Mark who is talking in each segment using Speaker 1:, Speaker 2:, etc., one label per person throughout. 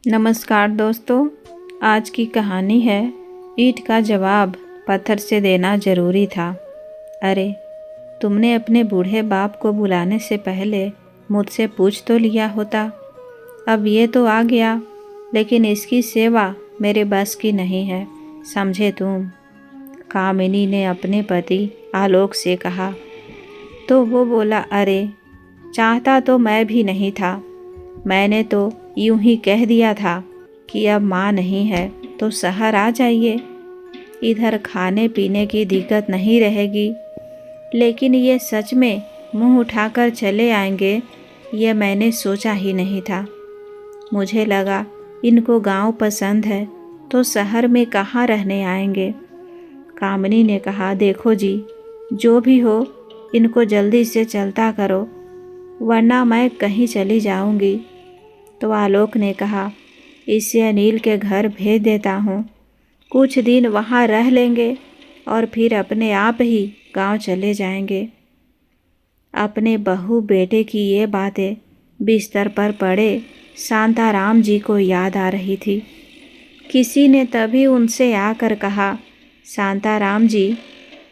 Speaker 1: नमस्कार दोस्तों। आज की कहानी है ईंट का जवाब पत्थर से देना ज़रूरी था। अरे, तुमने अपने बूढ़े बाप को बुलाने से पहले मुझसे पूछ तो लिया होता। अब ये तो आ गया, लेकिन इसकी सेवा मेरे बस की नहीं है, समझे तुम? कामिनी ने अपने पति आलोक से कहा। तो वो बोला, अरे, चाहता तो मैं भी नहीं था। मैंने तो यूं ही कह दिया था कि अब माँ नहीं है तो शहर आ जाइए, इधर खाने पीने की दिक्कत नहीं रहेगी। लेकिन ये सच में मुंह उठाकर चले आएंगे, ये मैंने सोचा ही नहीं था। मुझे लगा इनको गांव पसंद है तो शहर में कहाँ रहने आएंगे। कामिनी ने कहा, देखो जी, जो भी हो इनको जल्दी से चलता करो, वरना मैं कहीं चली जाऊंगी। तो आलोक ने कहा, इसे अनिल के घर भेज देता हूँ, कुछ दिन वहाँ रह लेंगे और फिर अपने आप ही गांव चले जाएंगे। अपने बहू बेटे की ये बातें बिस्तर पर पड़े शांताराम जी को याद आ रही थी। किसी ने तभी उनसे आकर कहा, शांताराम जी,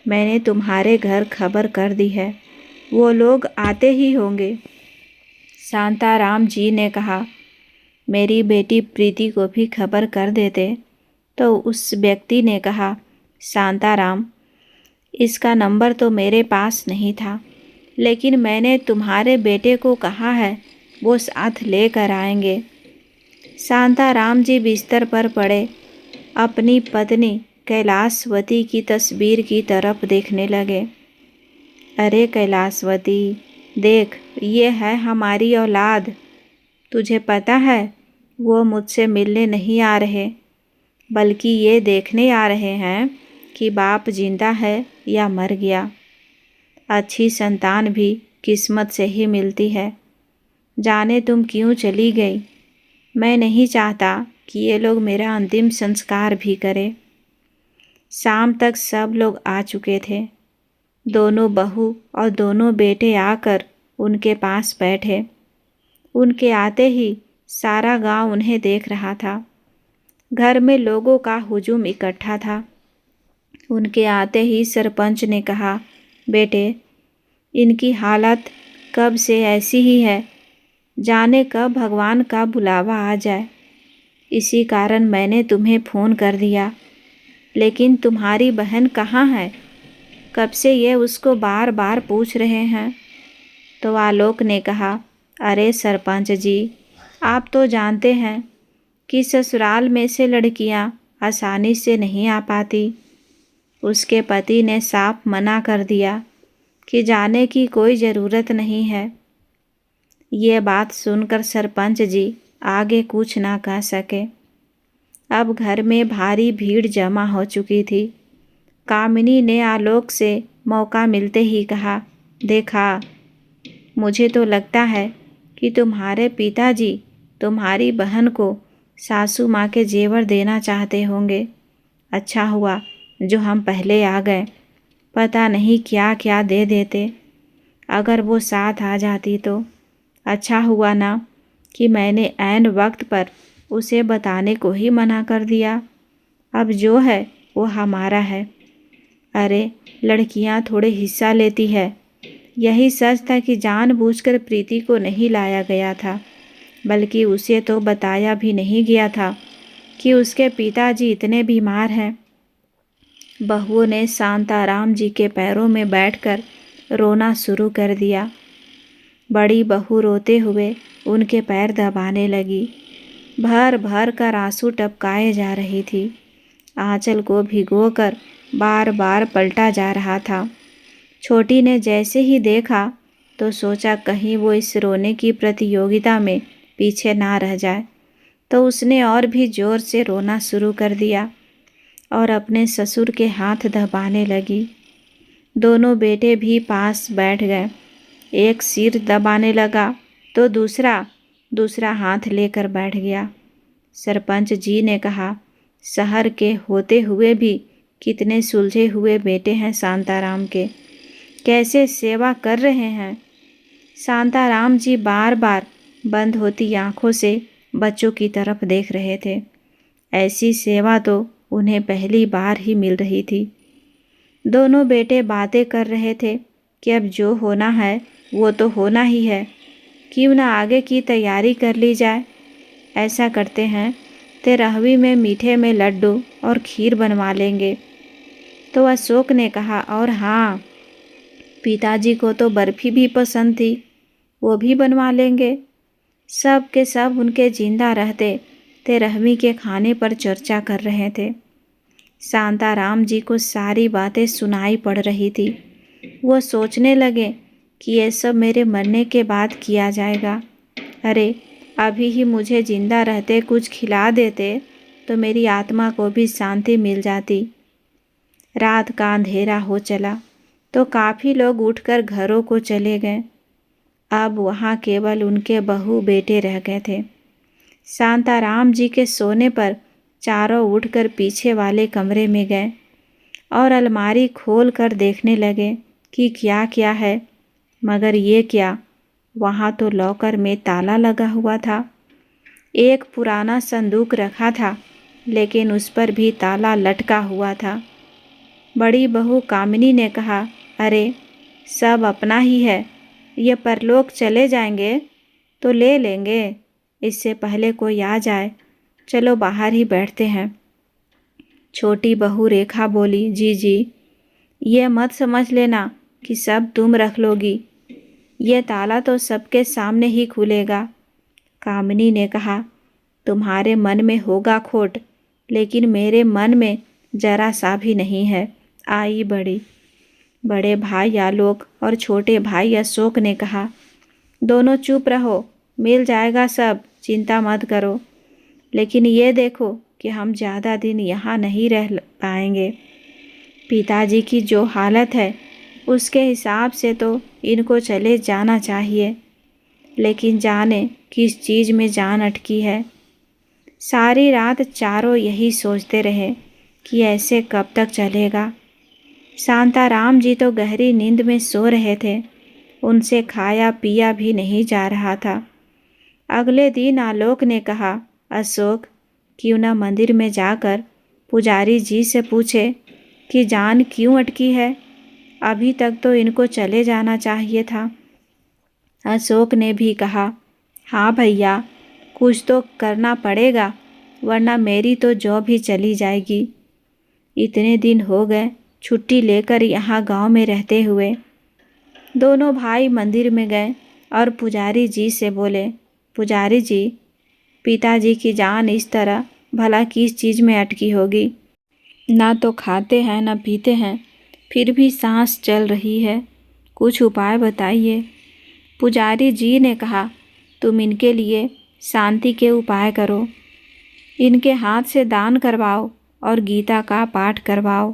Speaker 1: मैंने तुम्हारे घर खबर कर दी है, वो लोग आते ही होंगे। शांताराम जी ने कहा, मेरी बेटी प्रीति को भी खबर कर देते। तो उस व्यक्ति ने कहा, शांताराम, इसका नंबर तो मेरे पास नहीं था, लेकिन मैंने तुम्हारे बेटे को कहा है वो साथ लेकर आएंगे। शांताराम जी बिस्तर पर पड़े अपनी पत्नी कैलाशवती की तस्वीर की तरफ देखने लगे। अरे कैलाशवती, देख, ये है हमारी औलाद। तुझे पता है वो मुझसे मिलने नहीं आ रहे, बल्कि ये देखने आ रहे हैं कि बाप जिंदा है या मर गया। अच्छी संतान भी किस्मत से ही मिलती है। जाने तुम क्यों चली गई। मैं नहीं चाहता कि ये लोग मेरा अंतिम संस्कार भी करें। शाम तक सब लोग आ चुके थे। दोनों बहू और दोनों बेटे आकर उनके पास बैठे। उनके आते ही सारा गांव उन्हें देख रहा था। घर में लोगों का हुजूम इकट्ठा था। उनके आते ही सरपंच ने कहा, बेटे, इनकी हालत कब से ऐसी ही है, जाने कब भगवान का बुलावा आ जाए। इसी कारण मैंने तुम्हें फ़ोन कर दिया। लेकिन तुम्हारी बहन कहाँ है? कब से ये उसको बार बार पूछ रहे हैं। तो आलोक ने कहा, अरे सरपंच जी, आप तो जानते हैं कि ससुराल में से लड़कियां आसानी से नहीं आ पाती। उसके पति ने साफ मना कर दिया कि जाने की कोई ज़रूरत नहीं है। ये बात सुनकर सरपंच जी आगे कुछ ना कह सके। अब घर में भारी भीड़ जमा हो चुकी थी। कामिनी ने आलोक से मौका मिलते ही कहा, देखा, मुझे तो लगता है कि तुम्हारे पिताजी तुम्हारी बहन को सासू माँ के जेवर देना चाहते होंगे। अच्छा हुआ जो हम पहले आ गए, पता नहीं क्या क्या दे देते। अगर वो साथ आ जाती तो अच्छा हुआ ना कि मैंने ऐन वक्त पर उसे बताने को ही मना कर दिया। अब जो है वो हमारा है। अरे, लड़कियां थोड़े हिस्सा लेती है। यही सच था कि जानबूझकर प्रीति को नहीं लाया गया था, बल्कि उसे तो बताया भी नहीं गया था कि उसके पिताजी इतने बीमार हैं। बहुओं ने शांताराम जी के पैरों में बैठकर रोना शुरू कर दिया। बड़ी बहू रोते हुए उनके पैर दबाने लगी। भर भर कर आंसू टपकाए जा रही थी। आंचल को भिगोकर बार बार पलटा जा रहा था। छोटी ने जैसे ही देखा तो सोचा कहीं वो इस रोने की प्रतियोगिता में पीछे ना रह जाए, तो उसने और भी ज़ोर से रोना शुरू कर दिया और अपने ससुर के हाथ दबाने लगी। दोनों बेटे भी पास बैठ गए। एक सिर दबाने लगा तो दूसरा हाथ लेकर बैठ गया। सरपंच जी ने कहा, शहर के होते हुए भी कितने सुलझे हुए बेटे हैं शांताराम के, कैसे सेवा कर रहे हैं। शांताराम जी बार बार बंद होती आंखों से बच्चों की तरफ देख रहे थे। ऐसी सेवा तो उन्हें पहली बार ही मिल रही थी। दोनों बेटे बातें कर रहे थे कि अब जो होना है वो तो होना ही है, क्यों ना आगे की तैयारी कर ली जाए। ऐसा करते हैं, 13वीं में मीठे में लड्डू और खीर बनवा लेंगे। तो अशोक ने कहा, और हाँ, पिताजी को तो बर्फ़ी भी पसंद थी, वो भी बनवा लेंगे। सब के सब उनके जिंदा रहते 13वीं के खाने पर चर्चा कर रहे थे। शांताराम जी को सारी बातें सुनाई पड़ रही थी। वो सोचने लगे कि ये सब मेरे मरने के बाद किया जाएगा। अरे, अभी ही मुझे जिंदा रहते कुछ खिला देते तो मेरी आत्मा को भी शांति मिल जाती। रात का अंधेरा हो चला तो काफ़ी लोग उठकर घरों को चले गए। अब वहाँ केवल उनके बहू बेटे रह गए थे। शांताराम जी के सोने पर चारों उठकर पीछे वाले कमरे में गए और अलमारी खोल कर देखने लगे कि क्या क्या है। मगर ये क्या, वहाँ तो लॉकर में ताला लगा हुआ था। एक पुराना संदूक रखा था, लेकिन उस पर भी ताला लटका हुआ था। बड़ी बहू कामिनी ने कहा, अरे, सब अपना ही है, ये परलोक चले जाएंगे तो ले लेंगे, इससे पहले कोई आ जाए। चलो बाहर ही बैठते हैं। छोटी बहू रेखा बोली, जी जी, ये मत समझ लेना कि सब तुम रख लोगी, ये ताला तो सबके सामने ही खुलेगा। कामिनी ने कहा, तुम्हारे मन में होगा खोट, लेकिन मेरे मन में जरा सा भी नहीं है। आई बड़े भाई आलोक और छोटे भाई अशोक ने कहा, दोनों चुप रहो, मिल जाएगा सब, चिंता मत करो। लेकिन ये देखो कि हम ज़्यादा दिन यहाँ नहीं रह पाएंगे। पिताजी की जो हालत है उसके हिसाब से तो इनको चले जाना चाहिए, लेकिन जाने किस चीज़ में जान अटकी है। सारी रात चारों यही सोचते रहे कि ऐसे कब तक चलेगा। शांताराम जी तो गहरी नींद में सो रहे थे, उनसे खाया पिया भी नहीं जा रहा था। अगले दिन आलोक ने कहा, अशोक, क्यों ना मंदिर में जाकर पुजारी जी से पूछे कि जान क्यों अटकी है। अभी तक तो इनको चले जाना चाहिए था। अशोक ने भी कहा, हाँ भैया, कुछ तो करना पड़ेगा, वरना मेरी तो जॉब ही चली जाएगी। इतने दिन हो गए छुट्टी लेकर यहाँ गांव में रहते हुए। दोनों भाई मंदिर में गए और पुजारी जी से बोले, पुजारी जी, पिताजी की जान इस तरह भला किस चीज़ में अटकी होगी। ना तो खाते हैं ना पीते हैं, फिर भी सांस चल रही है, कुछ उपाय बताइए। पुजारी जी ने कहा, तुम इनके लिए शांति के उपाय करो, इनके हाथ से दान करवाओ और गीता का पाठ करवाओ।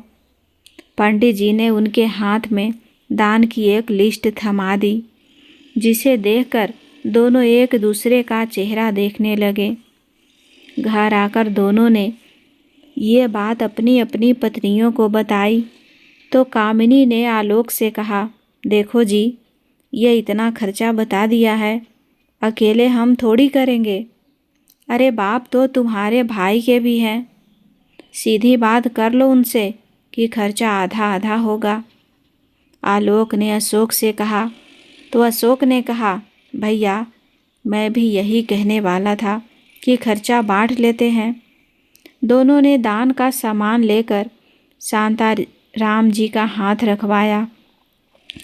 Speaker 1: पंडित जी ने उनके हाथ में दान की एक लिस्ट थमा दी, जिसे देखकर दोनों एक दूसरे का चेहरा देखने लगे। घर आकर दोनों ने ये बात अपनी अपनी पत्नियों को बताई तो कामिनी ने आलोक से कहा, देखो जी, ये इतना खर्चा बता दिया है, अकेले हम थोड़ी करेंगे। अरे बाप तो तुम्हारे भाई के भी हैं, सीधी बात कर लो उनसे कि खर्चा आधा आधा होगा। आलोक ने अशोक से कहा तो अशोक ने कहा, भैया, मैं भी यही कहने वाला था कि खर्चा बांट लेते हैं। दोनों ने दान का सामान लेकर शांताराम जी का हाथ रखवाया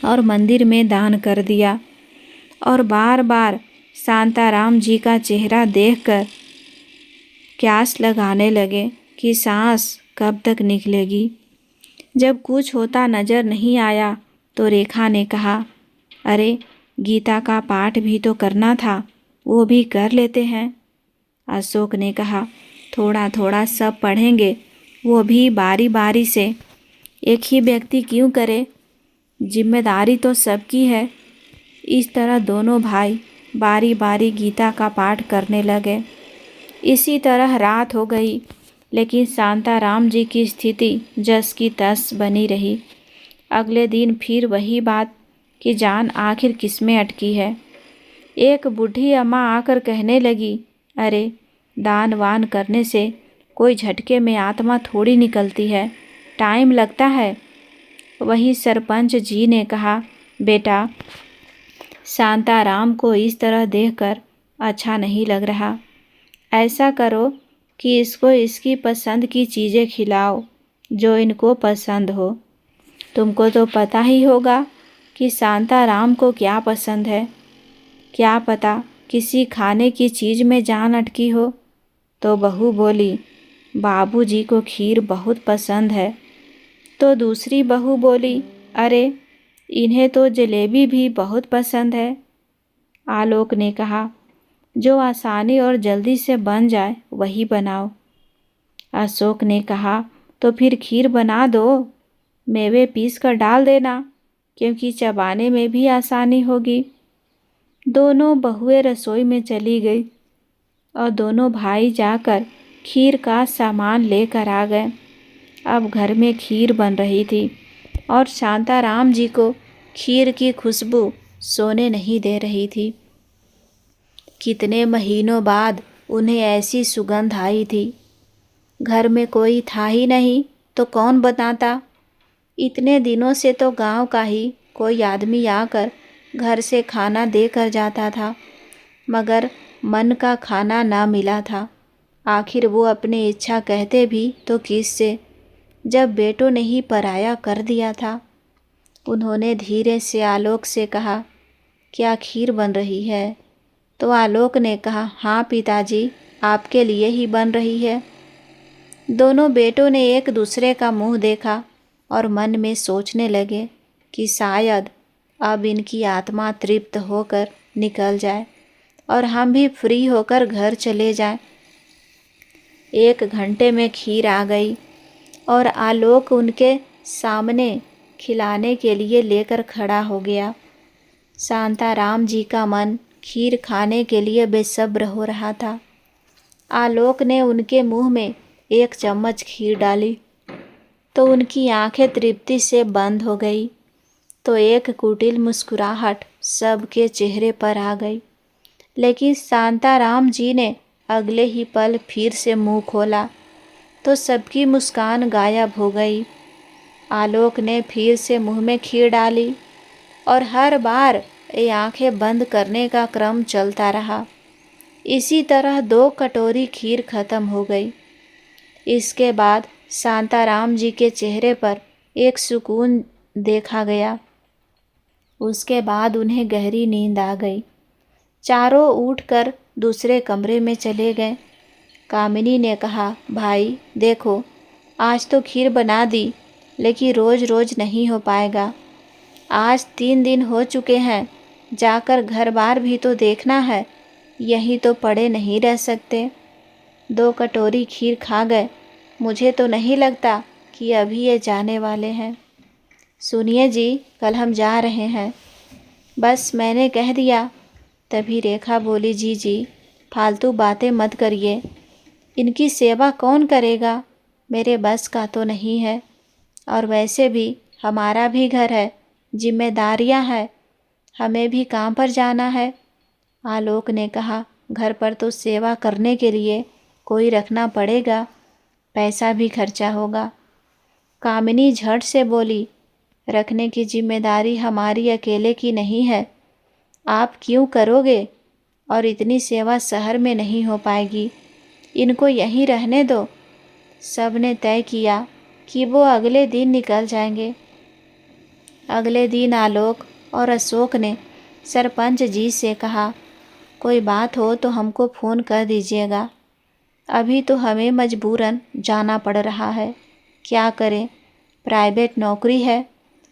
Speaker 1: और मंदिर में दान कर दिया और बार बार शांताराम जी का चेहरा देखकर क्यास लगाने लगे कि सांस कब तक निकलेगी। जब कुछ होता नज़र नहीं आया तो रेखा ने कहा, अरे, गीता का पाठ भी तो करना था, वो भी कर लेते हैं। अशोक ने कहा, थोड़ा थोड़ा सब पढ़ेंगे, वो भी बारी बारी से, एक ही व्यक्ति क्यों करे, जिम्मेदारी तो सबकी है। इस तरह दोनों भाई बारी बारी गीता का पाठ करने लगे। इसी तरह रात हो गई, लेकिन शांताराम जी की स्थिति जस की तस बनी रही। अगले दिन फिर वही बात कि जान आखिर किस में अटकी है। एक बूढ़ी अम्मा आकर कहने लगी अरे, दान वान करने से कोई झटके में आत्मा थोड़ी निकलती है, टाइम लगता है। वहीं सरपंच जी ने कहा, बेटा, शांताराम को इस तरह देखकर अच्छा नहीं लग रहा। ऐसा करो कि इसको इसकी पसंद की चीज़ें खिलाओ जो इनको पसंद हो। तुमको तो पता ही होगा कि शांताराम को क्या पसंद है। क्या पता किसी खाने की चीज़ में जान अटकी हो। तो बहू बोली, बाबूजी को खीर बहुत पसंद है। तो दूसरी बहू बोली, अरे, इन्हें तो जलेबी भी बहुत पसंद है। आलोक ने कहा, जो आसानी और जल्दी से बन जाए वही बनाओ। अशोक ने कहा, तो फिर खीर बना दो, मेवे पीस कर डाल देना, क्योंकि चबाने में भी आसानी होगी। दोनों बहुएं रसोई में चली गई और दोनों भाई जाकर खीर का सामान लेकर आ गए। अब घर में खीर बन रही थी और शांताराम जी को खीर की खुशबू सोने नहीं दे रही थी। कितने महीनों बाद उन्हें ऐसी सुगंध आई थी। घर में कोई था ही नहीं तो कौन बनाता। इतने दिनों से तो गांव का ही कोई आदमी आकर घर से खाना देकर जाता था, मगर मन का खाना ना मिला था। आखिर वो अपनी इच्छा कहते भी तो किससे, जब बेटों ने ही पराया कर दिया था। उन्होंने धीरे से आलोक से कहा, क्या खीर बन रही है? तो आलोक ने कहा, हाँ पिताजी, आपके लिए ही बन रही है। दोनों बेटों ने एक दूसरे का मुंह देखा और मन में सोचने लगे कि शायद अब इनकी आत्मा तृप्त होकर निकल जाए और हम भी फ्री होकर घर चले जाएं। 1 घंटे में खीर आ गई और आलोक उनके सामने खिलाने के लिए लेकर खड़ा हो गया। शांताराम जी का मन खीर खाने के लिए बेसब्र हो रहा था। आलोक ने उनके मुंह में 1 चम्मच खीर डाली तो उनकी आंखें तृप्ति से बंद हो गई। तो एक कुटिल मुस्कुराहट सबके चेहरे पर आ गई। लेकिन शांताराम जी ने अगले ही पल फिर से मुंह खोला तो सबकी मुस्कान गायब हो गई। आलोक ने फिर से मुंह में खीर डाली और हर बार ये आंखें बंद करने का क्रम चलता रहा। इसी तरह 2 कटोरी खीर खत्म हो गई। इसके बाद शांताराम जी के चेहरे पर एक सुकून देखा गया। उसके बाद उन्हें गहरी नींद आ गई। चारों उठकर दूसरे कमरे में चले गए। कामिनी ने कहा, भाई देखो, आज तो खीर बना दी, लेकिन रोज़ रोज़ नहीं हो पाएगा। आज 3 दिन हो चुके हैं, जाकर घर बार भी तो देखना है, यहीं तो पड़े नहीं रह सकते। 2 कटोरी खीर खा गए, मुझे तो नहीं लगता कि अभी ये जाने वाले हैं। सुनिए जी, कल हम जा रहे हैं। बस मैंने कह दिया। तभी रेखा बोली, जी, फालतू बातें मत करिए, इनकी सेवा कौन करेगा, मेरे बस का तो नहीं है। और वैसे भी हमारा भी घर है, जिम्मेदारियां हैं, हमें भी काम पर जाना है। आलोक ने कहा, घर पर तो सेवा करने के लिए कोई रखना पड़ेगा, पैसा भी खर्चा होगा। कामिनी झट से बोली, रखने की जिम्मेदारी हमारी अकेले की नहीं है, आप क्यों करोगे? और इतनी सेवा शहर में नहीं हो पाएगी, इनको यहीं रहने दो। सब ने तय किया कि वो अगले दिन निकल जाएंगे। अगले दिन आलोक और अशोक ने सरपंच जी से कहा, कोई बात हो तो हमको फ़ोन कर दीजिएगा। अभी तो हमें मजबूरन जाना पड़ रहा है, क्या करें, प्राइवेट नौकरी है,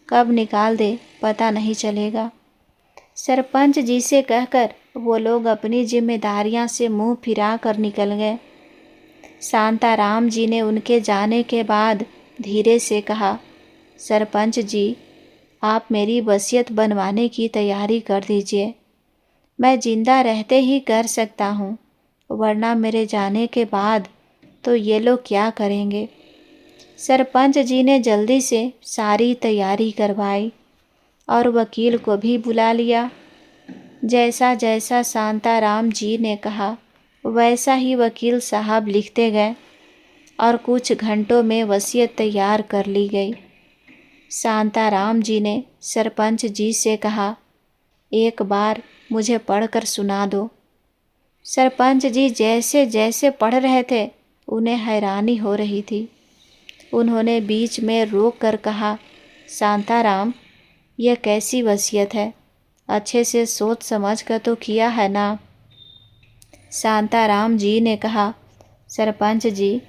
Speaker 1: कब निकाल दे पता नहीं चलेगा। सरपंच जी से कहकर वो लोग अपनी जिम्मेदारियां से मुंह फिरा कर निकल गए। शांताराम जी ने उनके जाने के बाद धीरे से कहा, सरपंच जी, आप मेरी वसीयत बनवाने की तैयारी कर दीजिए। मैं जिंदा रहते ही कर सकता हूँ, वरना मेरे जाने के बाद तो ये लोग क्या करेंगे। सरपंच जी ने जल्दी से सारी तैयारी करवाई और वकील को भी बुला लिया। जैसा जैसा शांताराम जी ने कहा वैसा ही वकील साहब लिखते गए और कुछ घंटों में वसीयत तैयार कर ली गई। शांताराम जी ने सरपंच जी से कहा, एक बार मुझे पढ़कर सुना दो। सरपंच जी जैसे जैसे पढ़ रहे थे उन्हें हैरानी हो रही थी। उन्होंने बीच में रोक कर कहा, शांताराम, यह कैसी वसीयत है? अच्छे से सोच समझ कर तो किया है ना? शांताराम जी ने कहा, सरपंच जी,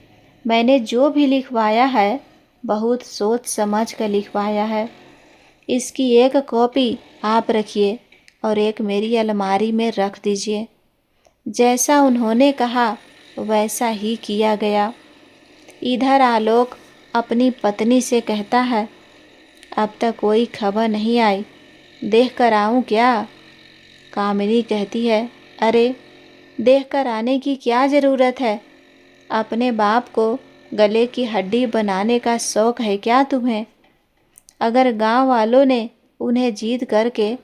Speaker 1: मैंने जो भी लिखवाया है बहुत सोच समझ कर लिखवाया है। इसकी एक कॉपी आप रखिए और एक मेरी अलमारी में रख दीजिए। जैसा उन्होंने कहा वैसा ही किया गया। इधर आलोक अपनी पत्नी से कहता है, अब तक कोई खबर नहीं आई, देख कर आऊँ क्या? कामिनी कहती है, अरे देख कर आने की क्या ज़रूरत है? अपने बाप को गले की हड्डी बनाने का शौक़ है क्या तुम्हें? अगर गांव वालों ने उन्हें जीत करके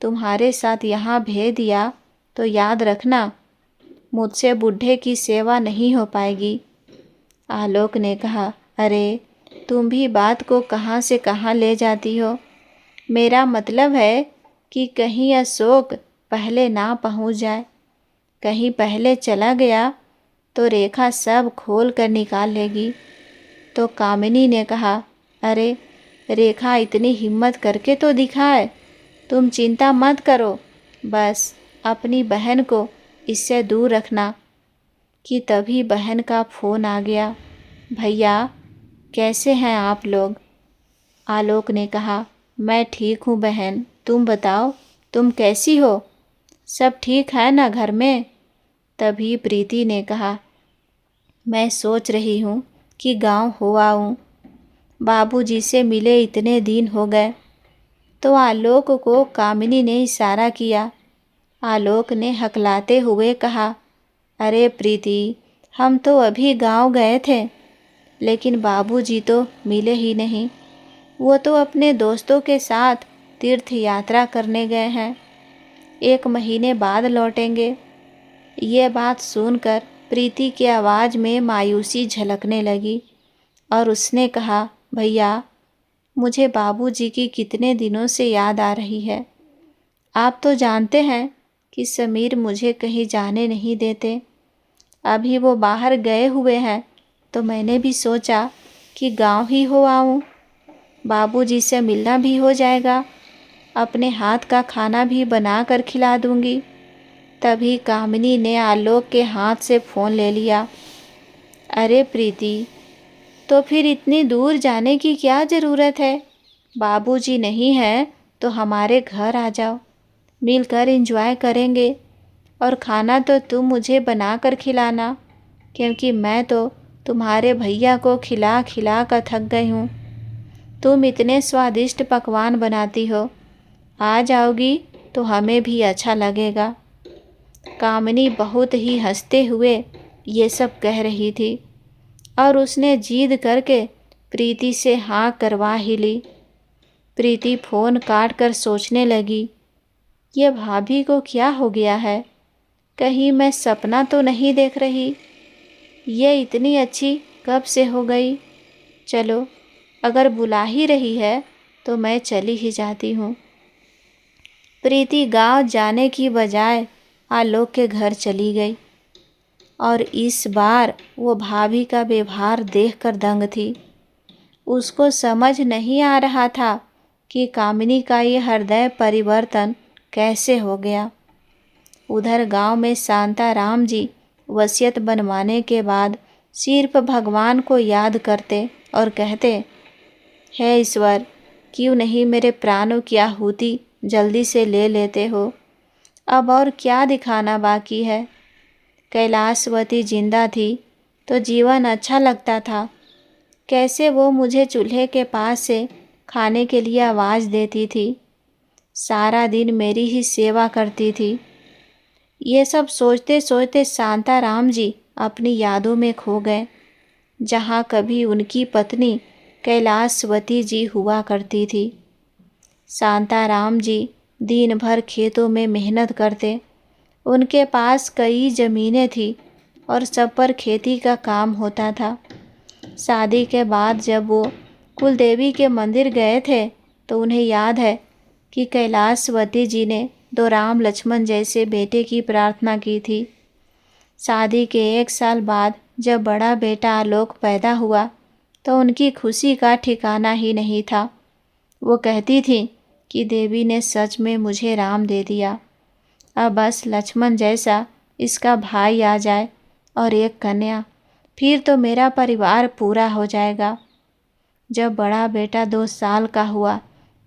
Speaker 1: तुम्हारे साथ यहाँ भेज दिया तो याद रखना, मुझसे बूढ़े की सेवा नहीं हो पाएगी। आलोक ने कहा, अरे तुम भी बात को कहाँ से कहाँ ले जाती हो। मेरा मतलब है कि कहीं अशोक पहले ना पहुँच जाए। कहीं पहले चला गया तो रेखा सब खोल कर निकाल लेगी। तो कामिनी ने कहा, अरे रेखा इतनी हिम्मत करके तो दिखाए। तुम चिंता मत करो, बस अपनी बहन को इससे दूर रखना। कि तभी बहन का फ़ोन आ गया। भैया कैसे हैं आप लोग? आलोक ने कहा, मैं ठीक हूँ बहन, तुम बताओ तुम कैसी हो? सब ठीक है ना घर में? तभी प्रीति ने कहा, मैं सोच रही हूँ कि गांव हो आऊँ। बाबूजी से मिले इतने दिन हो गए। तो आलोक को कामिनी ने इशारा किया। आलोक ने हकलाते हुए कहा, अरे प्रीति, हम तो अभी गांव गए थे, लेकिन बाबूजी तो मिले ही नहीं। वो तो अपने दोस्तों के साथ तीर्थ यात्रा करने गए हैं। 1 महीने बाद लौटेंगे। ये बात सुनकर प्रीति की आवाज़ में मायूसी झलकने लगी और उसने कहा, भैया मुझे बाबूजी की कितने दिनों से याद आ रही है। आप तो जानते हैं कि समीर मुझे कहीं जाने नहीं देते। अभी वो बाहर गए हुए हैं तो मैंने भी सोचा कि गांव ही हो आऊँ। बाबूजी से मिलना भी हो जाएगा, अपने हाथ का खाना भी बना कर खिला दूँगी। तभी कामिनी ने आलोक के हाथ से फ़ोन ले लिया। अरे प्रीति, तो फिर इतनी दूर जाने की क्या ज़रूरत है? बाबूजी नहीं है तो हमारे घर आ जाओ, मिलकर एंजॉय करेंगे। और खाना तो तुम मुझे बना कर खिलाना, क्योंकि मैं तो तुम्हारे भैया को खिला खिला कर थक गई हूँ। तुम इतने स्वादिष्ट पकवान बनाती हो, आ जाओगी तो हमें भी अच्छा लगेगा। कामिनी बहुत ही हंसते हुए ये सब कह रही थी और उसने जिद करके प्रीति से हाँ करवा ही ली। प्रीति फ़ोन काट कर सोचने लगी, ये भाभी को क्या हो गया है? कहीं मैं सपना तो नहीं देख रही? ये इतनी अच्छी कब से हो गई? चलो, अगर बुला ही रही है तो मैं चली ही जाती हूँ। प्रीति गांव जाने की बजाय आलोक के घर चली गई और इस बार वो भाभी का व्यवहार देखकर दंग थी। उसको समझ नहीं आ रहा था कि कामिनी का ये हृदय परिवर्तन कैसे हो गया। उधर गांव में शांताराम जी वसीयत बनवाने के बाद सिर्फ भगवान को याद करते और कहते, हे ईश्वर, क्यों नहीं मेरे प्राणों की आहुति जल्दी से ले लेते हो? अब और क्या दिखाना बाकी है? कैलाशवती जिंदा थी तो जीवन अच्छा लगता था। कैसे वो मुझे चूल्हे के पास से खाने के लिए आवाज़ देती थी, सारा दिन मेरी ही सेवा करती थी। ये सब सोचते सोचते शांताराम जी अपनी यादों में खो गए, जहाँ कभी उनकी पत्नी कैलाशवती जी हुआ करती थी। शांताराम जी दिन भर खेतों में मेहनत करते। उनके पास कई ज़मीनें थी और सब पर खेती का काम होता था। शादी के बाद जब वो कुलदेवी के मंदिर गए थे तो उन्हें याद है कि कैलाशवती जी ने 2 राम लक्ष्मण जैसे बेटे की प्रार्थना की थी। शादी के 1 साल बाद जब बड़ा बेटा आलोक पैदा हुआ तो उनकी खुशी का ठिकाना ही नहीं था। वो कहती थी कि देवी ने सच में मुझे राम दे दिया। अब बस लक्ष्मण जैसा इसका भाई आ जाए और एक कन्या, फिर तो मेरा परिवार पूरा हो जाएगा। जब बड़ा बेटा 2 साल का हुआ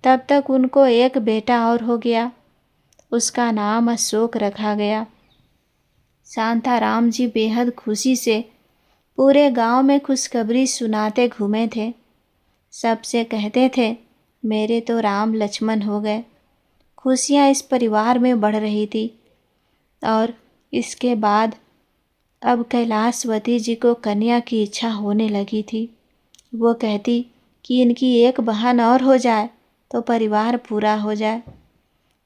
Speaker 1: तब तक उनको एक बेटा और हो गया। उसका नाम अशोक रखा गया। शांताराम जी बेहद खुशी से पूरे गांव में खुशखबरी सुनाते घूमे थे। सबसे कहते थे, मेरे तो राम लक्ष्मण हो गए। खुशियाँ इस परिवार में बढ़ रही थी। और इसके बाद अब कैलाशवती जी को कन्या की इच्छा होने लगी थी। वो कहती कि इनकी एक बहन और हो जाए तो परिवार पूरा हो जाए।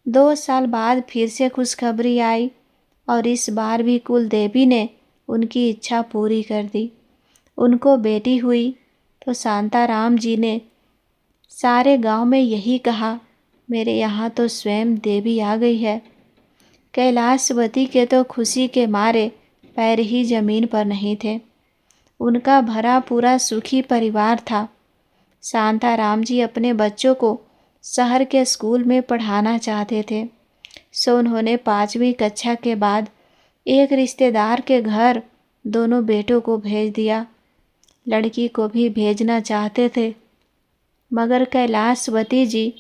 Speaker 1: 2 साल बाद फिर से खुशखबरी आई और इस बार भी कुलदेवी ने उनकी इच्छा पूरी कर दी। उनको बेटी हुई तो शांताराम जी ने सारे गांव में यही कहा, मेरे यहाँ तो स्वयं देवी आ गई है। कैलाशवती के तो खुशी के मारे पैर ही जमीन पर नहीं थे। उनका भरा पूरा सुखी परिवार था। शांताराम जी अपने बच्चों को शहर के स्कूल में पढ़ाना चाहते थे, सो उन्होंने 5वीं कक्षा के बाद एक रिश्तेदार के घर दोनों बेटों को भेज दिया। लड़की को भी भेजना चाहते थे, मगर कैलाशवती जी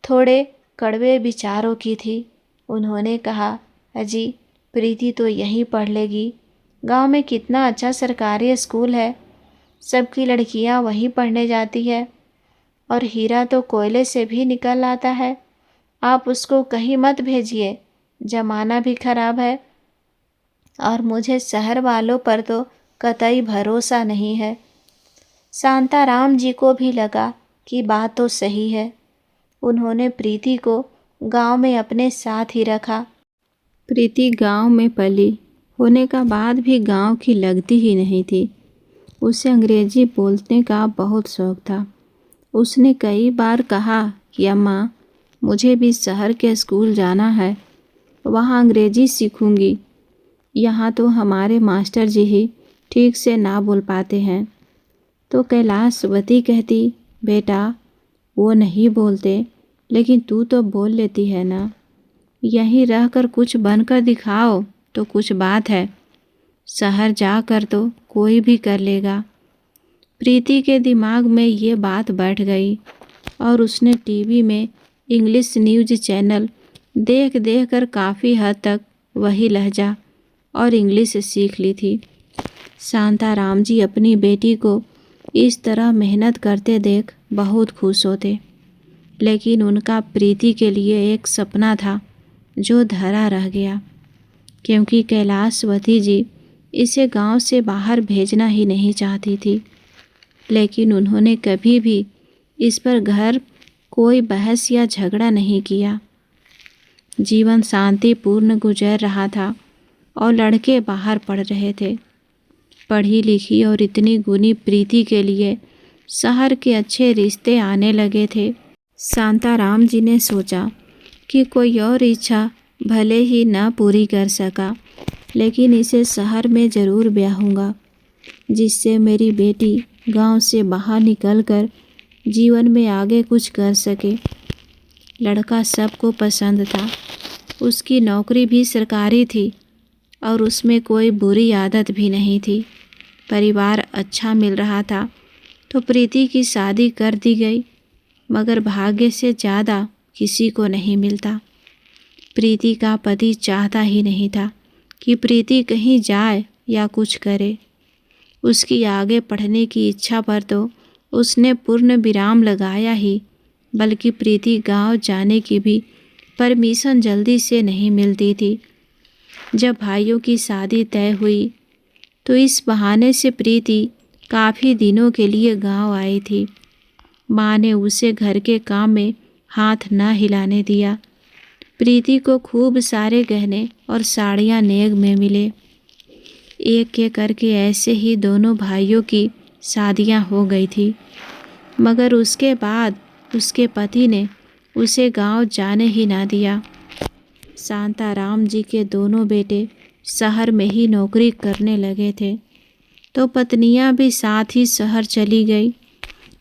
Speaker 1: थोड़े कड़वे विचारों की थी। उन्होंने कहा, अजी प्रीति तो यहीं पढ़ लेगी। गांव में कितना अच्छा सरकारी स्कूल है, सबकी लड़कियां वहीं पढ़ने जाती है और हीरा तो कोयले से भी निकल आता है। आप उसको कहीं मत भेजिए, जमाना भी खराब है और मुझे शहर वालों पर तो कतई भरोसा नहीं है। शांताराम जी को भी लगा कि बात तो सही है। उन्होंने प्रीति को गांव में अपने साथ ही रखा। प्रीति गांव में पली होने का बाद भी गांव की लगती ही नहीं थी। उसे अंग्रेजी बोलने का बहुत शौक था। उसने कई बार कहा कि अम्मा, मुझे भी शहर के स्कूल जाना है, वहाँ अंग्रेजी सीखूंगी। यहाँ तो हमारे मास्टर जी ही ठीक से ना बोल पाते हैं। तो कैलाशवती कहती, बेटा वो नहीं बोलते, लेकिन तू तो बोल लेती है ना। यहीं रहकर कुछ बनकर दिखाओ तो कुछ बात है, शहर जाकर तो कोई भी कर लेगा। प्रीति के दिमाग में ये बात बैठ गई और उसने टीवी में इंग्लिश न्यूज़ चैनल देख देख कर काफ़ी हद तक वही लहजा और इंग्लिश सीख ली थी। शांताराम जी अपनी बेटी को इस तरह मेहनत करते देख बहुत खुश होते, लेकिन उनका प्रीति के लिए एक सपना था जो धरा रह गया, क्योंकि कैलाशवती जी इसे गांव से बाहर भेजना ही नहीं चाहती थी। लेकिन उन्होंने कभी भी इस पर घर कोई बहस या झगड़ा नहीं किया। जीवन शांतिपूर्ण गुजर रहा था और लड़के बाहर पढ़ रहे थे। पढ़ी लिखी और इतनी गुणी प्रीति के लिए शहर के अच्छे रिश्ते आने लगे थे। शांताराम जी ने सोचा कि कोई और इच्छा भले ही न पूरी कर सका, लेकिन इसे शहर में ज़रूर ब्याहूंगा, जिससे मेरी बेटी गांव से बाहर निकलकर जीवन में आगे कुछ कर सके। लड़का सबको पसंद था। उसकी नौकरी भी सरकारी थी और उसमें कोई बुरी आदत भी नहीं थी। परिवार अच्छा मिल रहा था तो प्रीति की शादी कर दी गई, मगर भाग्य से ज़्यादा किसी को नहीं मिलता। प्रीति का पति चाहता ही नहीं था कि प्रीति कहीं जाए या कुछ करे। उसकी आगे पढ़ने की इच्छा पर तो उसने पूर्ण विराम लगाया ही, बल्कि प्रीति गांव जाने की भी परमिशन जल्दी से नहीं मिलती थी। जब भाइयों की शादी तय हुई तो इस बहाने से प्रीति काफ़ी दिनों के लिए गांव आई थी। माँ ने उसे घर के काम में हाथ न हिलाने दिया। प्रीति को खूब सारे गहने और साड़ियाँ नेग में मिले। एक एक करके ऐसे ही दोनों भाइयों की शादियां हो गई थी। मगर उसके बाद उसके पति ने उसे गांव जाने ही ना दिया। शांताराम जी के दोनों बेटे शहर में ही नौकरी करने लगे थे, तो पत्नियां भी साथ ही शहर चली गई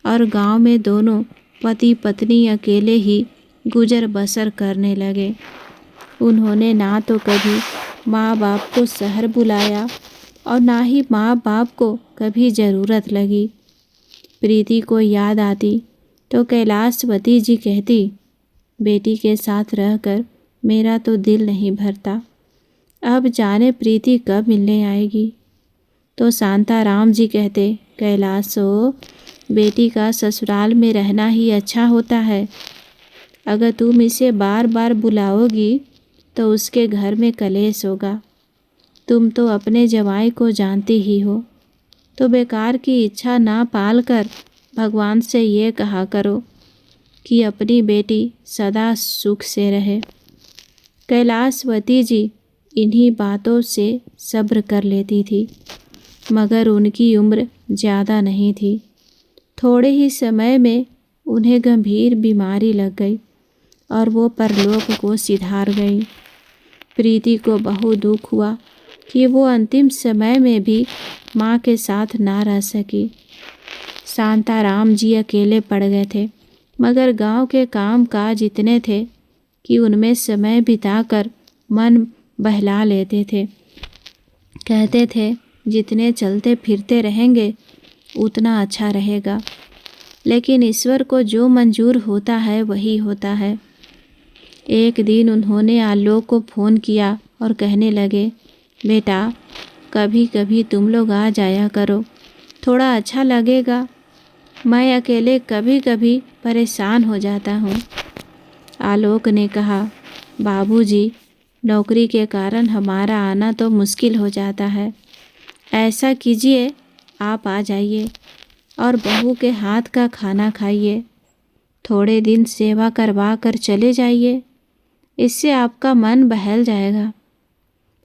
Speaker 1: और गांव में दोनों पति पत्नी अकेले ही गुजर बसर करने लगे। उन्होंने ना तो कभी माँ बाप को शहर बुलाया और ना ही माँ बाप को कभी ज़रूरत लगी। प्रीति को याद आती तो कैलाशवती जी कहती, बेटी के साथ रहकर मेरा तो दिल नहीं भरता, अब जाने प्रीति कब मिलने आएगी। तो शांताराम जी कहते, कैलाशो, बेटी का ससुराल में रहना ही अच्छा होता है। अगर तुम इसे बार बार बुलाओगी तो उसके घर में कलेश होगा। तुम तो अपने जवाई को जानती ही हो, तो बेकार की इच्छा ना पाल कर भगवान से ये कहा करो कि अपनी बेटी सदा सुख से रहे। कैलाशवती जी इन्हीं बातों से सब्र कर लेती थी, मगर उनकी उम्र ज़्यादा नहीं थी। थोड़े ही समय में उन्हें गंभीर बीमारी लग गई और वो परलोक को सिधार गई। प्रीति को बहुत दुख हुआ कि वो अंतिम समय में भी माँ के साथ ना रह सकी। शांताराम जी अकेले पड़ गए थे, मगर गांव के काम काज इतने थे कि उनमें समय बिताकर मन बहला लेते थे। कहते थे, जितने चलते फिरते रहेंगे उतना अच्छा रहेगा, लेकिन ईश्वर को जो मंजूर होता है वही होता है। एक दिन उन्होंने आलोक को फ़ोन किया और कहने लगे, बेटा, कभी कभी तुम लोग आ जाया करो, थोड़ा अच्छा लगेगा। मैं अकेले कभी कभी परेशान हो जाता हूँ। आलोक ने कहा, बाबूजी, नौकरी के कारण हमारा आना तो मुश्किल हो जाता है। ऐसा कीजिए, आप आ जाइए और बहू के हाथ का खाना खाइए। थोड़े दिन सेवा करवा कर चले जाइए, इससे आपका मन बहल जाएगा।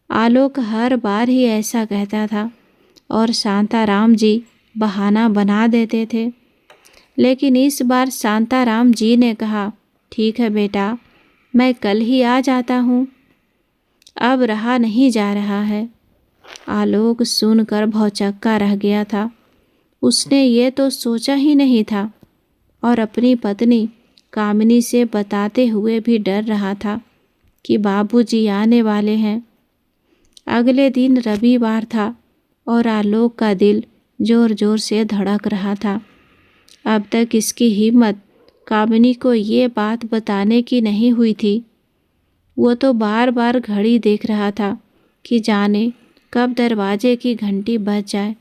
Speaker 1: आलोक हर बार ही ऐसा कहता था और शांताराम जी बहाना बना देते थे। लेकिन इस बार शांताराम जी ने कहा, ठीक है बेटा, मैं कल ही आ जाता हूँ, अब रहा नहीं जा रहा है। आलोक सुनकर भौचक्का रह गया था। उसने ये तो सोचा ही नहीं था और अपनी पत्नी कामिनी से बताते हुए भी डर रहा था कि बाबूजी आने वाले हैं। अगले दिन रविवार था और आलोक का दिल जोर जोर से धड़क रहा था। अब तक इसकी हिम्मत कामिनी को ये बात बताने की नहीं हुई थी। वो तो बार बार घड़ी देख रहा था कि जाने कब दरवाजे की घंटी बज जाए।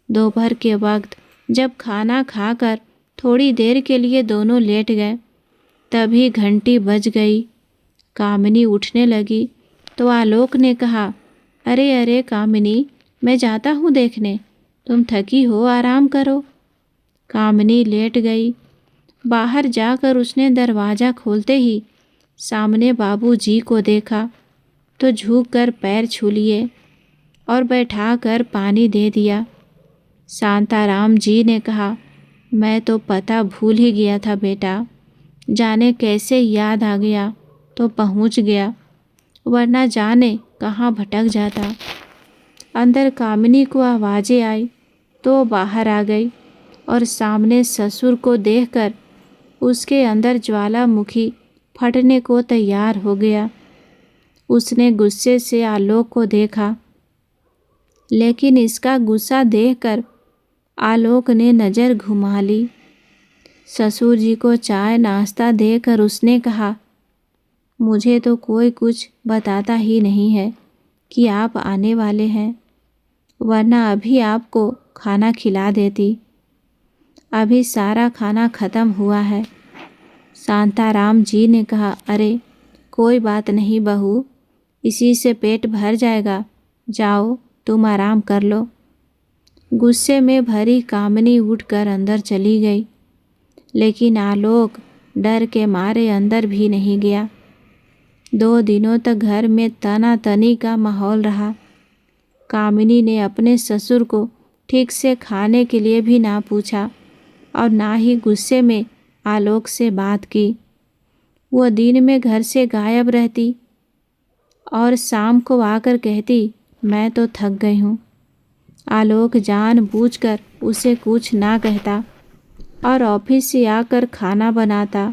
Speaker 1: दोपहर के वक्त जब खाना खाकर थोड़ी देर के लिए दोनों लेट गए, तभी घंटी बज गई। कामिनी उठने लगी तो आलोक ने कहा, अरे अरे कामिनी, मैं जाता हूँ देखने, तुम थकी हो, आराम करो। कामिनी लेट गई। बाहर जाकर उसने दरवाज़ा खोलते ही सामने बाबूजी को देखा तो झुककर पैर छू लिए और बैठाकर पानी दे दिया। शांताराम जी ने कहा, मैं तो पता भूल ही गया था बेटा, जाने कैसे याद आ गया तो पहुंच गया, वरना जाने कहाँ भटक जाता। अंदर कामिनी को आवाज़ें आई तो बाहर आ गई और सामने ससुर को देखकर उसके अंदर ज्वालामुखी फटने को तैयार हो गया। उसने गुस्से से आलोक को देखा, लेकिन इसका गुस्सा देखकर आलोक ने नज़र घुमा ली। ससुर जी को चाय नाश्ता देकर उसने कहा, मुझे तो कोई कुछ बताता ही नहीं है कि आप आने वाले हैं, वरना अभी आपको खाना खिला देती। अभी सारा खाना ख़त्म हुआ है। शांताराम जी ने कहा, अरे कोई बात नहीं बहू, इसी से पेट भर जाएगा, जाओ तुम आराम कर लो। गुस्से में भरी कामिनी उठकर अंदर चली गई, लेकिन आलोक डर के मारे अंदर भी नहीं गया। 2 दिनों तक घर में तनातनी का माहौल रहा। कामिनी ने अपने ससुर को ठीक से खाने के लिए भी ना पूछा और ना ही गुस्से में आलोक से बात की। वो दिन में घर से गायब रहती और शाम को आकर कहती, मैं तो थक गई हूँ। आलोक जानबूझकर उसे कुछ ना कहता और ऑफिस से आकर खाना बनाता।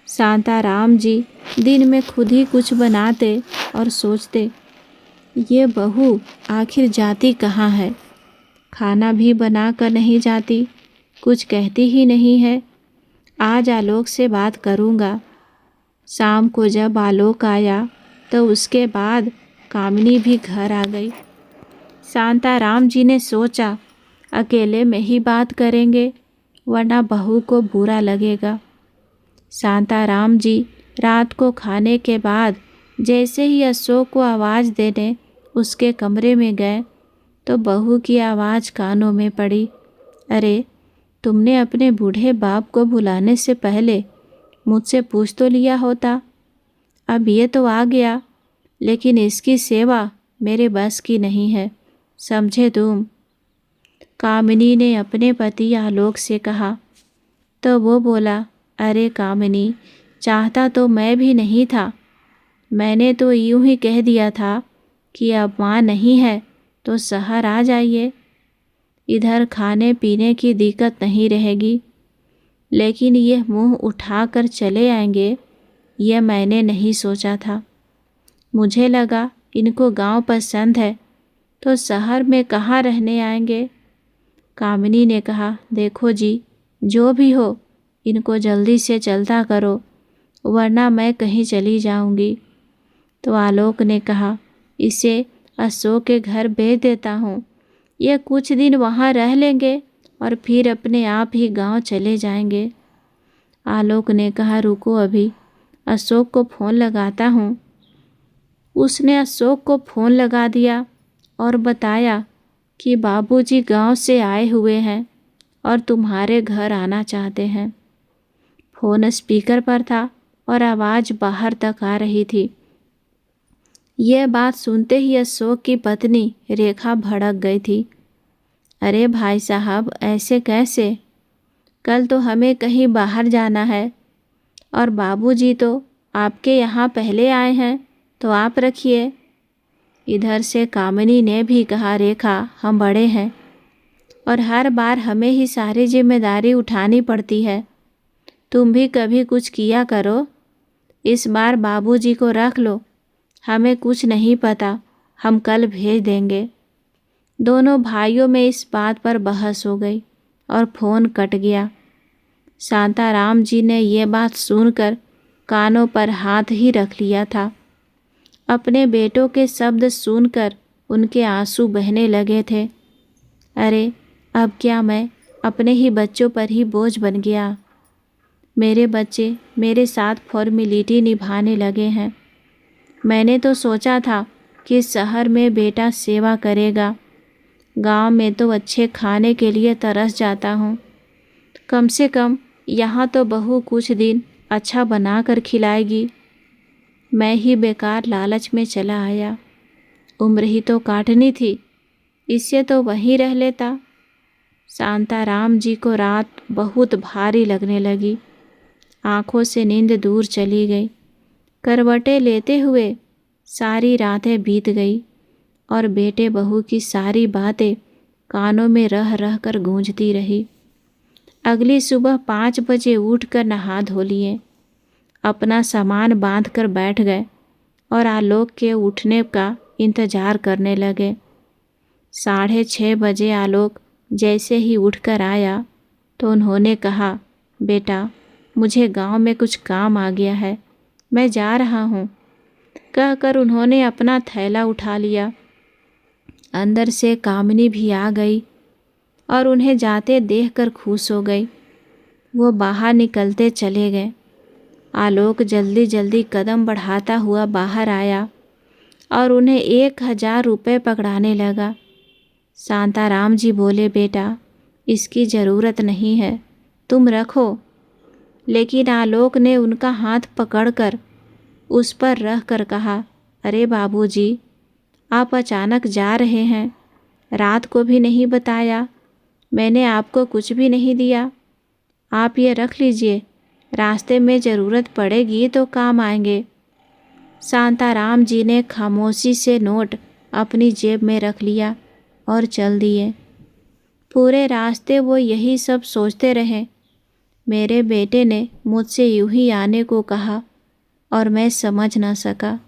Speaker 1: शांताराम जी दिन में खुद ही कुछ बनाते और सोचते, ये बहू आखिर जाती कहाँ है, खाना भी बना कर नहीं जाती, कुछ कहती ही नहीं है। आज आलोक से बात करूँगा। शाम को जब आलोक आया तो उसके बाद कामिनी भी घर आ गई। शांताराम जी ने सोचा, अकेले में ही बात करेंगे वरना बहू को बुरा लगेगा। शांताराम जी रात को खाने के बाद जैसे ही अशोक को आवाज़ देने उसके कमरे में गए तो बहू की आवाज़ कानों में पड़ी, अरे तुमने अपने बूढ़े बाप को बुलाने से पहले मुझसे पूछ तो लिया होता। अब ये तो आ गया, लेकिन इसकी सेवा मेरे बस की नहीं है, समझे तुम। कामिनी ने अपने पति आलोक से कहा तो वो बोला, अरे कामिनी, चाहता तो मैं भी नहीं था, मैंने तो यूं ही कह दिया था कि अब माँ नहीं है तो शहर आ जाइए, इधर खाने पीने की दिक्कत नहीं रहेगी। लेकिन ये मुंह उठाकर चले आएंगे, यह मैंने नहीं सोचा था। मुझे लगा इनको गांव पसंद है तो शहर में कहाँ रहने आएंगे। कामिनी ने कहा, देखो जी, जो भी हो इनको जल्दी से चलता करो वरना मैं कहीं चली जाऊंगी। तो आलोक ने कहा, इसे अशोक के घर भेज देता हूँ, ये कुछ दिन वहाँ रह लेंगे और फिर अपने आप ही गांव चले जाएंगे। आलोक ने कहा, रुको अभी, अशोक को फ़ोन लगाता हूँ। उसने अशोक को फ़ोन लगा दिया और बताया कि बाबूजी गांव से आए हुए हैं और तुम्हारे घर आना चाहते हैं। फ़ोन स्पीकर पर था और आवाज़ बाहर तक आ रही थी। यह बात सुनते ही अशोक की पत्नी रेखा भड़क गई थी। अरे भाई साहब, ऐसे कैसे? कल तो हमें कहीं बाहर जाना है और बाबूजी तो आपके यहाँ पहले आए हैं, तो आप रखिए। इधर से कामिनी ने भी कहा, रेखा, हम बड़े हैं और हर बार हमें ही सारी जिम्मेदारी उठानी पड़ती है, तुम भी कभी कुछ किया करो। इस बार बाबूजी को रख लो, हमें कुछ नहीं पता, हम कल भेज देंगे। दोनों भाइयों में इस बात पर बहस हो गई और फ़ोन कट गया। शांताराम जी ने ये बात सुनकर कानों पर हाथ ही रख लिया था। अपने बेटों के शब्द सुनकर उनके आंसू बहने लगे थे। अरे अब क्या मैं अपने ही बच्चों पर ही बोझ बन गया। मेरे बच्चे मेरे साथ फॉर्मेलिटी निभाने लगे हैं। मैंने तो सोचा था कि शहर में बेटा सेवा करेगा, गांव में तो अच्छे खाने के लिए तरस जाता हूँ। कम से कम यहाँ तो बहू कुछ दिन अच्छा बना कर खिलाएगी। मैं ही बेकार लालच में चला आया। उम्र ही तो काटनी थी, इससे तो वहीं रह लेता। शांताराम जी को रात बहुत भारी लगने लगी। आँखों से नींद दूर चली गई। करवटें लेते हुए सारी रातें बीत गई और बेटे बहू की सारी बातें कानों में रह रह कर गूंजती रही। अगली सुबह 5 बजे उठकर नहा धो लिए, अपना सामान बांध कर बैठ गए और आलोक के उठने का इंतज़ार करने लगे। 6:30 बजे आलोक जैसे ही उठकर आया तो उन्होंने कहा, बेटा, मुझे गांव में कुछ काम आ गया है, मैं जा रहा हूँ। कहकर उन्होंने अपना थैला उठा लिया। अंदर से कामिनी भी आ गई और उन्हें जाते देखकर खुश हो गई। वो बाहर निकलते चले गए। आलोक जल्दी जल्दी कदम बढ़ाता हुआ बाहर आया और उन्हें 1000 रुपये पकड़ाने लगा। शांताराम जी बोले, बेटा, इसकी ज़रूरत नहीं है, तुम रखो। लेकिन आलोक ने उनका हाथ पकड़कर उस पर रख कर कहा, अरे बाबूजी, आप अचानक जा रहे हैं, रात को भी नहीं बताया। मैंने आपको कुछ भी नहीं दिया। आप ये रख लीजिए, रास्ते में ज़रूरत पड़ेगी तो काम आएंगे। शांताराम जी ने खामोशी से नोट अपनी जेब में रख लिया और चल दिए। पूरे रास्ते वो यही सब सोचते रहे। मेरे बेटे ने मुझसे यूं ही आने को कहा और मैं समझ ना सका।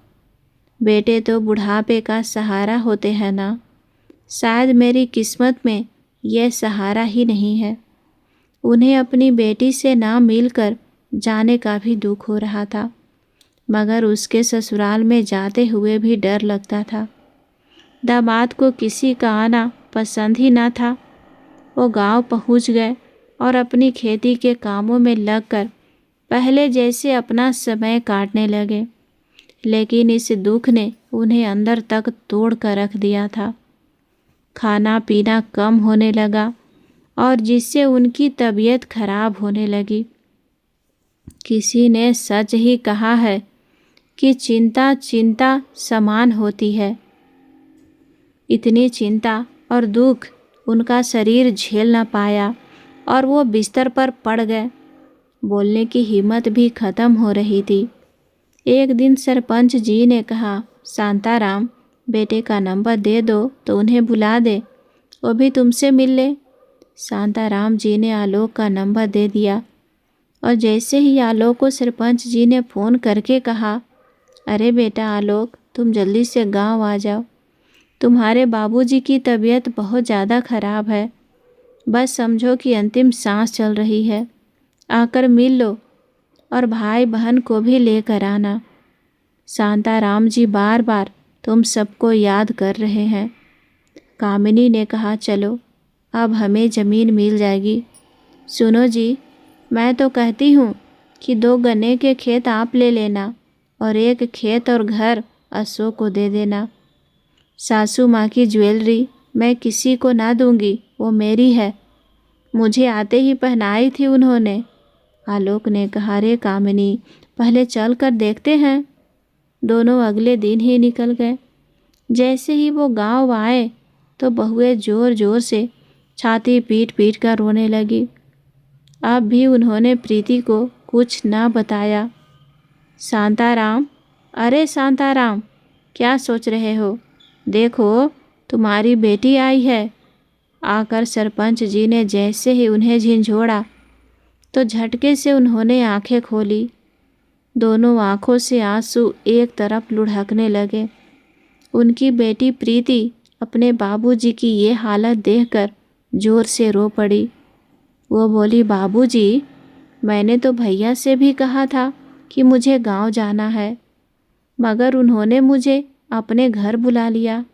Speaker 1: बेटे तो बुढ़ापे का सहारा होते हैं ना। शायद मेरी किस्मत में यह सहारा ही नहीं है। उन्हें अपनी बेटी से ना मिलकर जाने का भी दुख हो रहा था, मगर उसके ससुराल में जाते हुए भी डर लगता था। दामाद को किसी का आना पसंद ही ना था। वो गांव पहुंच गए और अपनी खेती के कामों में लगकर पहले जैसे अपना समय काटने लगे, लेकिन इस दुख ने उन्हें अंदर तक तोड़ कर रख दिया था। खाना पीना कम होने लगा और जिससे उनकी तबीयत खराब होने लगी। किसी ने सच ही कहा है कि चिंता चिंता समान होती है। इतनी चिंता और दुख उनका शरीर झेल न पाया और वो बिस्तर पर पड़ गए। बोलने की हिम्मत भी खत्म हो रही थी। एक दिन सरपंच जी ने कहा, शांताराम, बेटे का नंबर दे दो तो उन्हें बुला दे, वो भी तुमसे मिल ले। शांताराम जी ने आलोक का नंबर दे दिया और जैसे ही आलोक को सरपंच जी ने फ़ोन करके कहा, अरे बेटा आलोक, तुम जल्दी से गांव आ जाओ। तुम्हारे बाबूजी की तबीयत बहुत ज़्यादा ख़राब है। बस समझो कि अंतिम सांस चल रही है। आकर मिल लो और भाई बहन को भी लेकर आना। शांताराम जी बार बार तुम सबको याद कर रहे हैं। कामिनी ने कहा, चलो अब हमें ज़मीन मिल जाएगी। सुनो जी, मैं तो कहती हूँ कि 2 गन्ने के खेत आप ले लेना और 1 खेत और घर अशोक को दे देना। सासू माँ की ज्वेलरी मैं किसी को ना दूंगी, वो मेरी है। मुझे आते ही पहनाई थी उन्होंने। आलोक ने कहा, रे कामिनी, पहले चल कर देखते हैं। दोनों अगले दिन ही निकल गए। जैसे ही वो गांव आए तो बहुएं ज़ोर ज़ोर से छाती पीट पीट कर रोने लगी। अब भी उन्होंने प्रीति को कुछ ना बताया। शांताराम, अरे शांताराम, क्या सोच रहे हो? देखो, तुम्हारी बेटी आई है। आकर सरपंच जी ने जैसे ही उन्हें झिंझोड़ा तो झटके से उन्होंने आंखें खोली। दोनों आंखों से आंसू एक तरफ लुढ़कने लगे। उनकी बेटी प्रीति अपने बाबूजी की ये हालत देखकर जोर से रो पड़ी। वो बोली, बाबूजी, मैंने तो भैया से भी कहा था कि मुझे गांव जाना है, मगर उन्होंने मुझे अपने घर बुला लिया।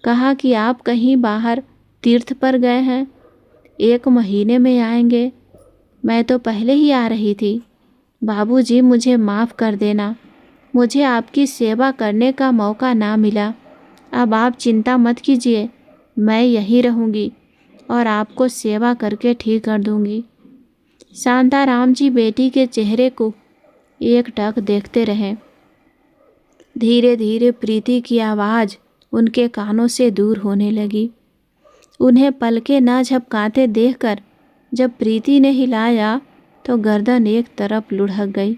Speaker 1: कहा कि आप कहीं बाहर तीर्थ पर गए हैं, 1 महीने में आएंगे। मैं तो पहले ही आ रही थी। बाबूजी, मुझे माफ़ कर देना। मुझे आपकी सेवा करने का मौका ना मिला। अब आप चिंता मत कीजिए, मैं यहीं रहूँगी और आपको सेवा करके ठीक कर दूँगी। शांताराम जी बेटी के चेहरे को एकटक देखते रहे। धीरे धीरे प्रीति की आवाज़ उनके कानों से दूर होने लगी। उन्हें पलके ना झपकाते देखकर जब प्रीति ने हिलाया तो गर्दन एक तरफ लुढ़क गई।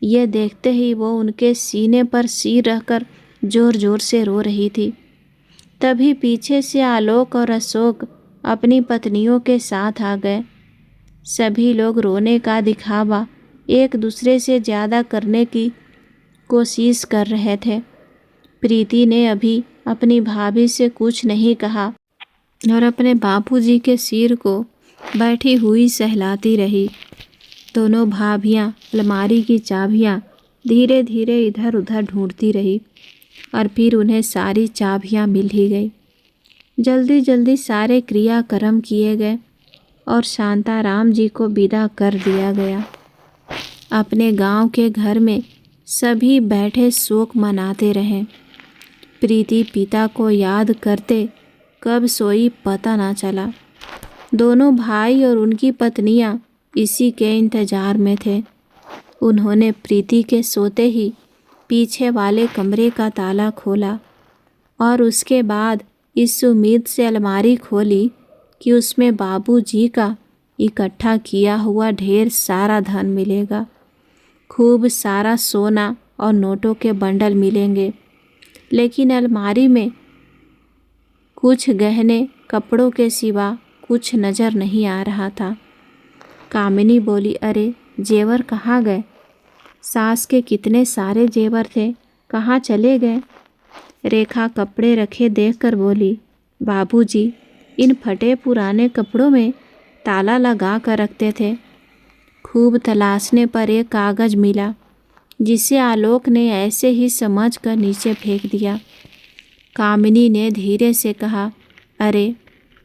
Speaker 1: ये देखते ही वो उनके सीने पर सिर रखकर ज़ोर ज़ोर से रो रही थी। तभी पीछे से आलोक और अशोक अपनी पत्नियों के साथ आ गए। सभी लोग रोने का दिखावा एक दूसरे से ज़्यादा करने की कोशिश कर रहे थे। प्रीति ने अभी अपनी भाभी से कुछ नहीं कहा और अपने बापूजी के सिर को बैठी हुई सहलाती रही। दोनों भाभियाँ अलमारी की चाबियाँ धीरे धीरे इधर उधर ढूंढती रही और फिर उन्हें सारी चाबियाँ मिल ही गई। जल्दी जल्दी सारे क्रियाक्रम किए गए और शांताराम जी को विदा कर दिया गया। अपने गांव के घर में सभी बैठे शोक मनाते रहे। प्रीति पिता को याद करते कब सोई पता ना चला। दोनों भाई और उनकी पत्नियां इसी के इंतज़ार में थे। उन्होंने प्रीति के सोते ही पीछे वाले कमरे का ताला खोला और उसके बाद इस उम्मीद से अलमारी खोली कि उसमें बाबूजी का इकट्ठा किया हुआ ढेर सारा धन मिलेगा। खूब सारा सोना और नोटों के बंडल मिलेंगे। लेकिन अलमारी में कुछ गहने कपड़ों के सिवा कुछ नज़र नहीं आ रहा था। कामिनी बोली, अरे जेवर कहाँ गए? सास के कितने सारे जेवर थे, कहाँ चले गए? रेखा कपड़े रखे देखकर बोली, बाबूजी इन फटे पुराने कपड़ों में ताला लगा कर रखते थे। खूब तलाशने पर एक कागज़ मिला, जिसे आलोक ने ऐसे ही समझ कर नीचे फेंक दिया। कामिनी ने धीरे से कहा, अरे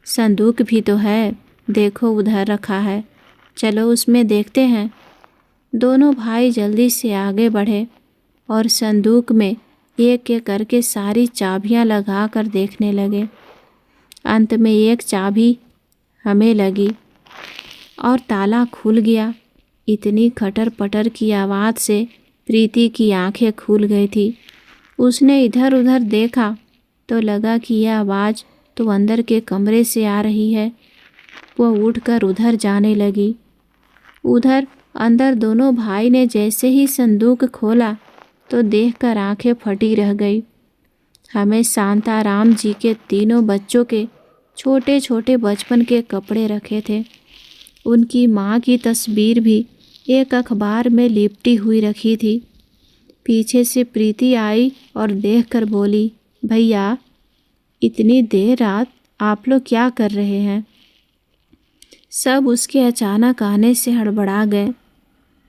Speaker 1: संदूक भी तो है, देखो उधर रखा है, चलो उसमें देखते हैं। दोनों भाई जल्दी से आगे बढ़े और संदूक में एक एक करके सारी चाबियां लगा कर देखने लगे। अंत में एक चाबी हमें लगी और ताला खुल गया। इतनी खटर पटर की आवाज़ से प्रीति की आंखें खुल गई थी। उसने इधर उधर देखा तो लगा कि यह आवाज़ तो अंदर के कमरे से आ रही है। वो उठकर उधर जाने लगी। उधर अंदर दोनों भाई ने जैसे ही संदूक खोला तो देखकर आंखें फटी रह गई। हमें शांताराम जी के तीनों बच्चों के छोटे छोटे बचपन के कपड़े रखे थे। उनकी माँ की तस्वीर भी एक अखबार में लिपटी हुई रखी थी। पीछे से प्रीति आई और देखकर बोली, भैया इतनी देर रात आप लोग क्या कर रहे हैं? सब उसके अचानक आने से हड़बड़ा गए।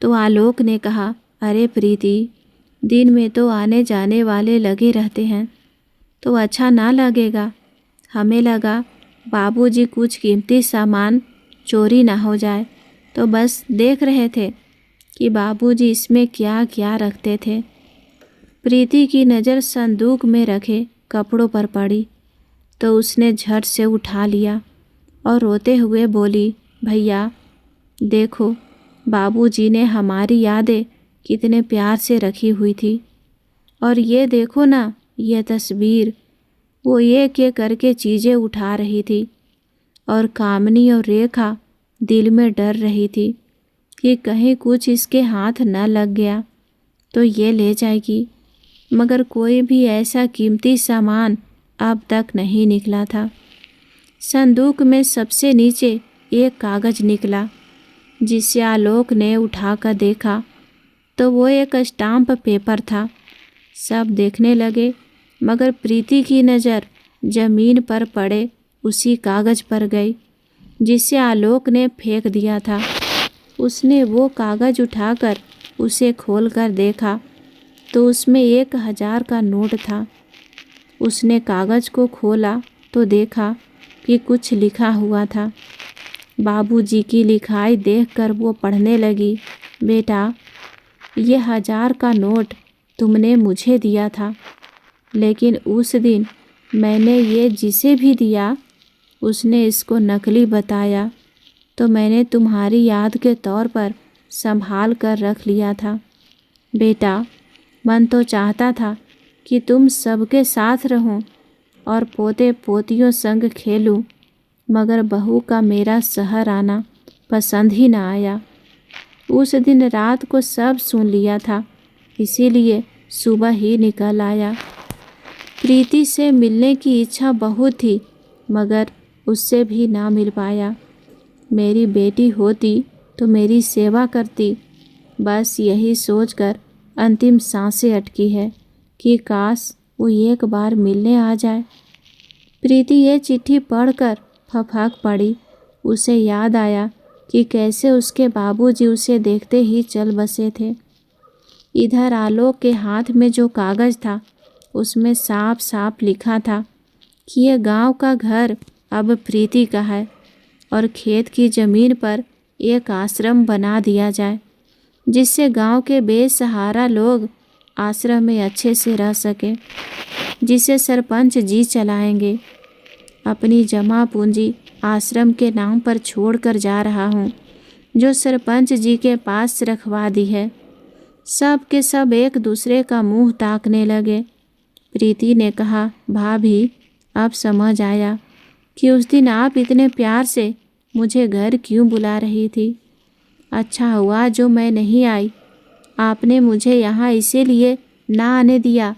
Speaker 1: तो आलोक ने कहा, अरे प्रीति, दिन में तो आने जाने वाले लगे रहते हैं तो अच्छा ना लगेगा। हमें लगा बाबूजी कुछ कीमती सामान चोरी ना हो जाए, तो बस देख रहे थे कि बाबूजी इसमें क्या क्या रखते थे। प्रीति की नज़र संदूक में रखे कपड़ों पर पड़ी तो उसने झट से उठा लिया और रोते हुए बोली, भैया देखो बाबूजी ने हमारी यादें कितने प्यार से रखी हुई थी। और ये देखो ना, ये तस्वीर। वो एक एक करके चीज़ें उठा रही थी और कामिनी और रेखा दिल में डर रही थी कि कहीं कुछ इसके हाथ न लग गया तो ये ले जाएगी। मगर कोई भी ऐसा कीमती सामान अब तक नहीं निकला था। संदूक में सबसे नीचे एक कागज़ निकला, जिसे आलोक ने उठाकर देखा तो वो एक स्टाम्प पेपर था। सब देखने लगे, मगर प्रीति की नज़र ज़मीन पर पड़े उसी कागज़ पर गई जिसे आलोक ने फेंक दिया था। उसने वो कागज़ उठाकर उसे खोलकर देखा तो उसमें 1000 का नोट था। उसने कागज़ को खोला तो देखा कि कुछ लिखा हुआ था। बाबूजी की लिखाई देखकर वो पढ़ने लगी, बेटा ये 1000 का नोट तुमने मुझे दिया था, लेकिन उस दिन मैंने ये जिसे भी दिया उसने इसको नकली बताया, तो मैंने तुम्हारी याद के तौर पर संभाल कर रख लिया था। बेटा मन तो चाहता था कि तुम सबके साथ रहूं और पोते पोतियों संग खेलूं, मगर बहू का मेरा शहर आना पसंद ही ना आया। उस दिन रात को सब सुन लिया था, इसीलिए सुबह ही निकल आया। प्रीति से मिलने की इच्छा बहुत थी, मगर उससे भी ना मिल पाया। मेरी बेटी होती तो मेरी सेवा करती, बस यही सोचकर अंतिम सांसें अटकी है कि काश वो एक बार मिलने आ जाए। प्रीति ये चिट्ठी पढ़कर फफक पड़ी। उसे याद आया कि कैसे उसके बाबूजी उसे देखते ही चल बसे थे। इधर आलोक के हाथ में जो कागज़ था उसमें साफ साफ लिखा था कि यह गांव का घर अब प्रीति का है और खेत की ज़मीन पर एक आश्रम बना दिया जाए, जिससे गांव के बेसहारा लोग आश्रम में अच्छे से रह सकें, जिसे सरपंच जी चलाएंगे। अपनी जमा पूंजी आश्रम के नाम पर छोड़कर जा रहा हूँ, जो सरपंच जी के पास रखवा दी है। सब के सब एक दूसरे का मुंह ताकने लगे। प्रीति ने कहा, भाभी अब समझ आया कि उस दिन आप इतने प्यार से मुझे घर क्यों बुला रही थी। अच्छा हुआ जो मैं नहीं आई। आपने मुझे यहाँ इसीलिए ना आने दिया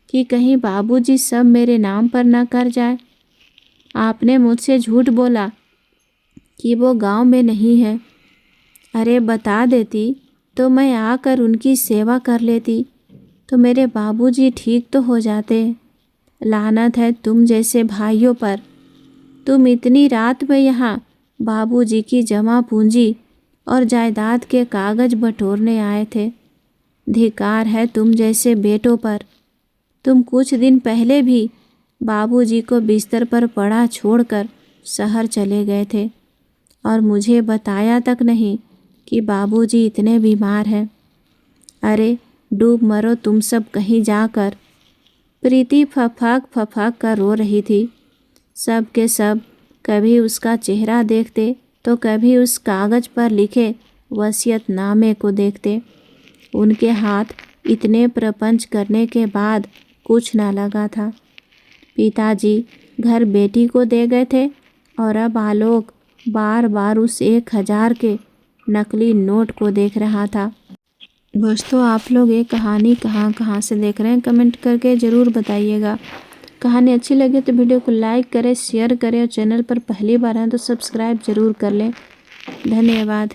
Speaker 1: कि कहीं बाबूजी सब मेरे नाम पर ना कर जाए। आपने मुझसे झूठ बोला कि वो गांव में नहीं है। अरे बता देती तो मैं आकर उनकी सेवा कर लेती, तो मेरे बाबूजी ठीक तो हो जाते। लानत है तुम जैसे भाइयों पर। तुम इतनी रात में यहाँ बाबूजी की जमा पूंजी और जायदाद के कागज बटोरने आए थे। धिक्कार है तुम जैसे बेटों पर। तुम कुछ दिन पहले भी बाबूजी को बिस्तर पर पड़ा छोड़कर शहर चले गए थे और मुझे बताया तक नहीं कि बाबूजी इतने बीमार हैं। अरे डूब मरो तुम सब कहीं जाकर। प्रीति फफाक कर रो रही थी। सब के सब कभी उसका चेहरा देखते तो कभी उस कागज पर लिखे वसीयतनामे को देखते। उनके हाथ इतने प्रपंच करने के बाद कुछ ना लगा था। पिताजी घर बेटी को दे गए थे और अब आलोक बार बार उस 1000 के नकली नोट को देख रहा था। दोस्तों, आप लोग ये कहानी कहाँ से देख रहे हैं कमेंट करके ज़रूर बताइएगा। कहानी अच्छी लगे तो वीडियो को लाइक करें, शेयर करें और चैनल पर पहली बार हैं तो सब्सक्राइब ज़रूर कर लें। धन्यवाद।